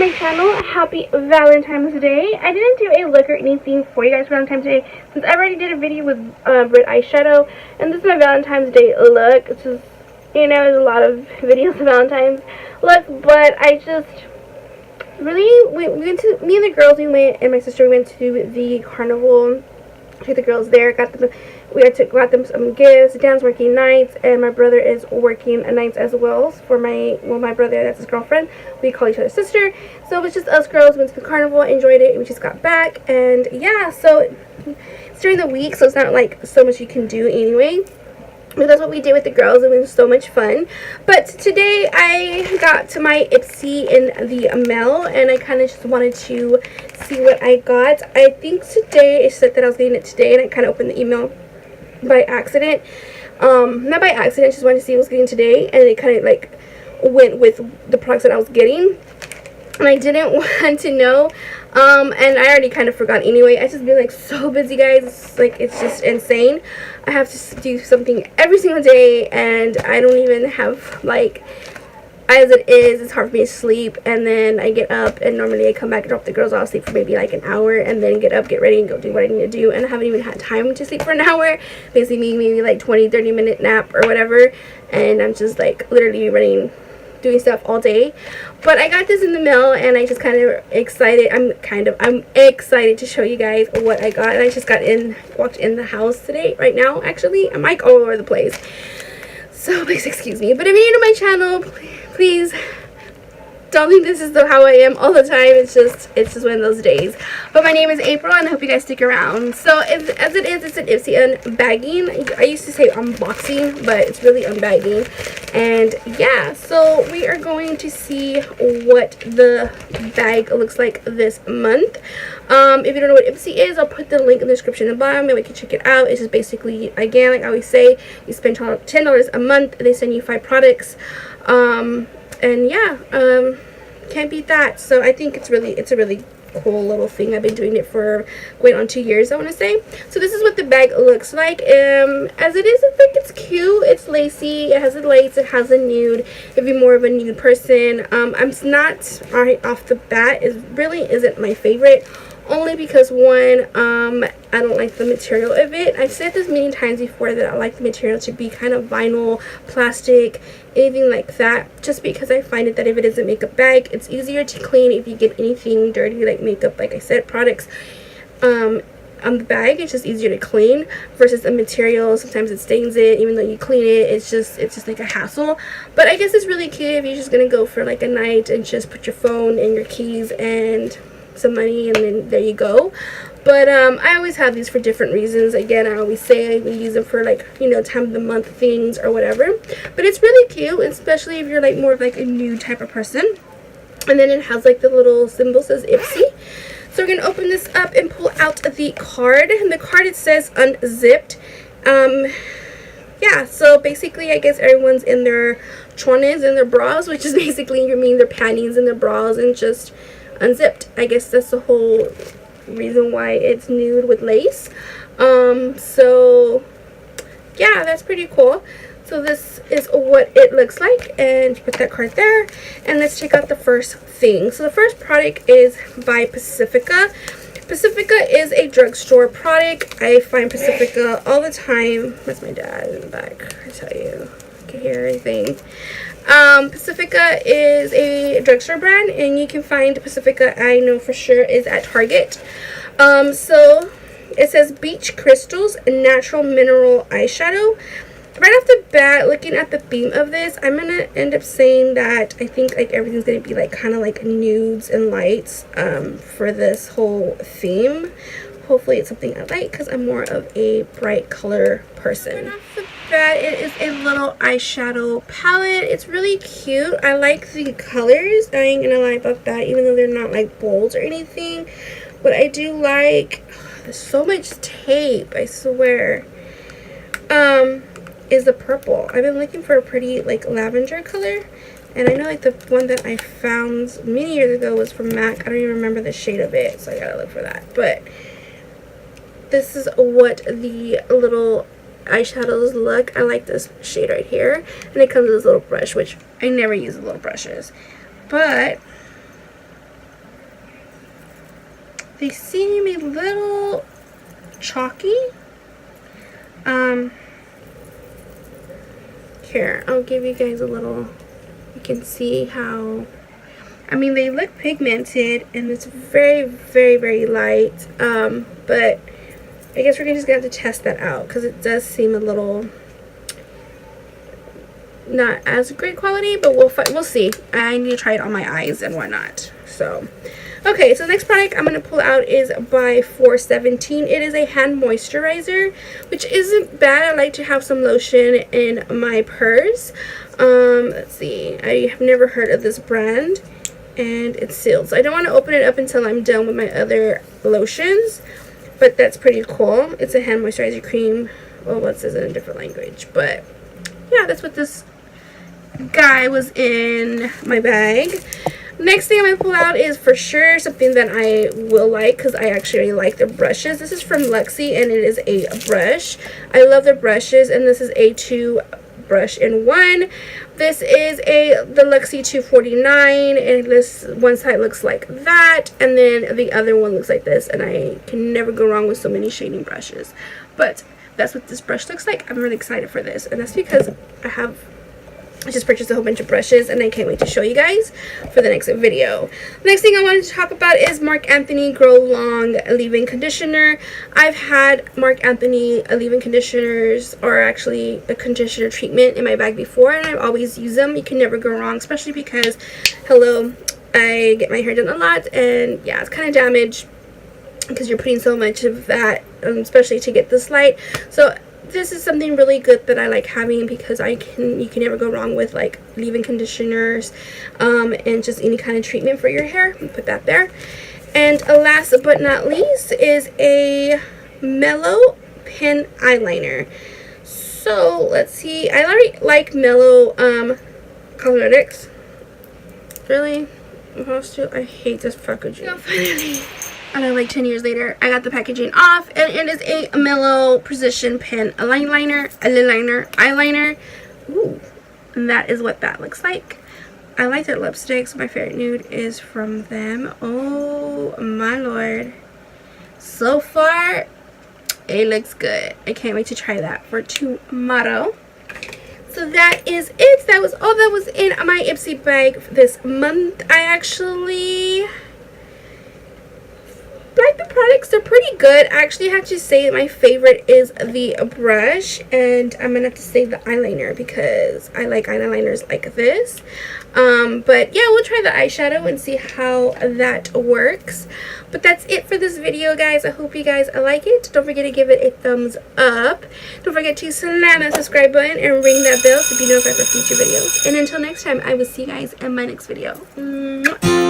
my channel. Happy Valentine's Day. I didn't do a look or anything for you guys for Valentine's Day since I already did a video with red eyeshadow, and this is my Valentine's Day look. It's just, you know, there's a lot of videos of Valentine's look, but I just really, we went to, me and the girls, and my sister went to the carnival. The girls there, got them some gifts, dance working nights, and my brother is working nights as well for my brother, that's his girlfriend. We call each other sister. So it was just us girls, went to the carnival, enjoyed it, and we just got back. And yeah, so it's during the week, so it's not like so much you can do anyway. But that's what we did with the girls, and it was so much fun. But today I got to my Ipsy in the mail, and I kind of just wanted to see what I got. I think today, it said that I was getting it today, and I kind of opened the email by accident. Not by accident, I just wanted to see what I was getting today, and it kind of like went with the products that I was getting. And I didn't want to know, and I already kind of forgot anyway. I just been like so busy, guys. It's just insane. I have to do something every single day, and I don't even have, like, as it is, it's hard for me to sleep. And then I get up, and normally I come back and drop the girls off, sleep for maybe like an hour, and then get up, get ready, and go do what I need to do. And I haven't even had time to sleep for an hour. Basically maybe like 20-30 minute nap or whatever, and I'm just like literally doing stuff all day. But I got this in the mail, and I just kind of excited. I'm excited to show you guys what I got. And I just walked in the house today, right now. Actually, I'm like all over the place, so please excuse me. But if you're new to my channel, please don't think this is how I am all the time. It's just one of those days. But my name is April, and I hope you guys stick around. So as it is, it's an Ipsy unbagging. I used to say unboxing, but it's really unbagging. And yeah, so we are going to see what the bag looks like this month. If you don't know what Ipsy is, I'll put the link in the description in the bottom, and we can check it out. It's just basically, again, like I always say, you spend $10 a month, they send you 5 products. And yeah, can't beat that. So I think it's a really cool little thing. I've been doing it for going on 2 years, I want to say. So this is what the bag looks like. As it is, I think it's cute. It's lacy. It has the lights. It has a nude. If you're more of a nude person, I'm not right off the bat. It really isn't my favorite. Only because, one, I don't like the material of it. I've said this many times before that I like the material to be kind of vinyl, plastic, anything like that. Just because I find it that if it is a makeup bag, it's easier to clean if you get anything dirty like makeup, like I said, products on the bag. It's just easier to clean versus a material. Sometimes it stains it, even though you clean it. It's just like a hassle. But I guess it's really cute if you're just gonna go for like a night and just put your phone and your keys and some money, and then there you go. But I always have these for different reasons. Again, I always say we use them for, like, you know, time of the month things or whatever. But it's really cute, especially if you're like more of like a nude type of person. And then it has like the little symbol says Ipsy. So we're gonna open this up and pull out the card. And the card, it says unzipped. Yeah, so basically I guess everyone's in their chones and their bras, which is basically, you mean their panties and their bras, and just unzipped. I guess that's the whole reason why it's nude with lace. So yeah, that's pretty cool. So this is what it looks like, and put that card there, and let's check out the first thing. So the first product is by Pacifica. Pacifica is a drugstore product. I find Pacifica all the time. That's my dad in the back, I tell you, I can hear anything. Pacifica is a drugstore brand, and you can find Pacifica, I know for sure, is at Target. So it says Beach Crystals Natural Mineral Eyeshadow. Right off the bat, looking at the theme of this, I'm gonna end up saying that I think like everything's gonna be like kind of like nudes and lights for this whole theme. Hopefully it's something I like, because I'm more of a bright color person. Right off the bat, it is a little eyeshadow palette. It's really cute. I like the colors. I ain't gonna lie about that, even though they're not like bold or anything. But I do like, there's so much tape, I swear. Is the purple. I've been looking for a pretty like lavender color, and I know like the one that I found many years ago was from MAC. I don't even remember the shade of it, so I gotta look for that. But this is what the little eyeshadows look. I like this shade right here, and it comes with this little brush, which I never use the little brushes, but They seem a little chalky. Here, I'll give you guys a little, you can see how, I mean, they look pigmented, and it's very, very, very light, but I guess we're just going to have to test that out, because it does seem a little not as great quality, but we'll see. I need to try it on my eyes and whatnot. So okay, so the next product I'm going to pull out is by 417. It is a hand moisturizer, which isn't bad. I like to have some lotion in my purse. Let's see, I have never heard of this brand, and it's sealed, so I don't want to open it up until I'm done with my other lotions, but that's pretty cool. It's a hand moisturizer cream. Well, it says in a different language, but yeah, that's what this guy was in my bag. Next thing I'm going to pull out is for sure something that I will like, because I actually like the brushes. This is from Luxie, and it is a brush. I love the brushes, and this is a 2 brush in 1. This is the Luxie 249, and this one side looks like that, and then the other one looks like this, and I can never go wrong with so many shading brushes. But that's what this brush looks like. I'm really excited for this, and that's because I just purchased a whole bunch of brushes, and I can't wait to show you guys for the next video. Next thing I wanted to talk about is Marc Anthony Grow Long leave-in conditioner. I've had Marc Anthony leave-in conditioners, or actually a conditioner treatment, in my bag before, and I've always used them. You can never go wrong, especially because, hello, I get my hair done a lot, and yeah, it's kind of damaged because you're putting so much of that, especially to get this light. So this is something really good that I like having, because you can never go wrong with like leave-in conditioners, and just any kind of treatment for your hair. Put that there. And last but not least is a Mellow pen eyeliner. So let's see, I already like Mellow cosmetics. Really? I hate this packaging. So finally, and like 10 years later, I got the packaging off, and it is a Mellow Precision Pen eyeliner. Ooh, and that is what that looks like. I like their lipsticks. My favorite nude is from them. Oh my lord, so far it looks good. I can't wait to try that for tomorrow. So that is it. That was all that was in my Ipsy bag this month. I actually like the products. They're pretty good. I actually have to say my favorite is the brush, and I'm gonna have to say the eyeliner, because I like eyeliners like this. But yeah, we'll try the eyeshadow and see how that works. But that's it for this video, guys. I hope you guys like it. Don't forget to give it a thumbs up. Don't forget to slam that subscribe button and ring that bell to be notified for future videos. And until next time, I will see you guys in my next video. Mwah.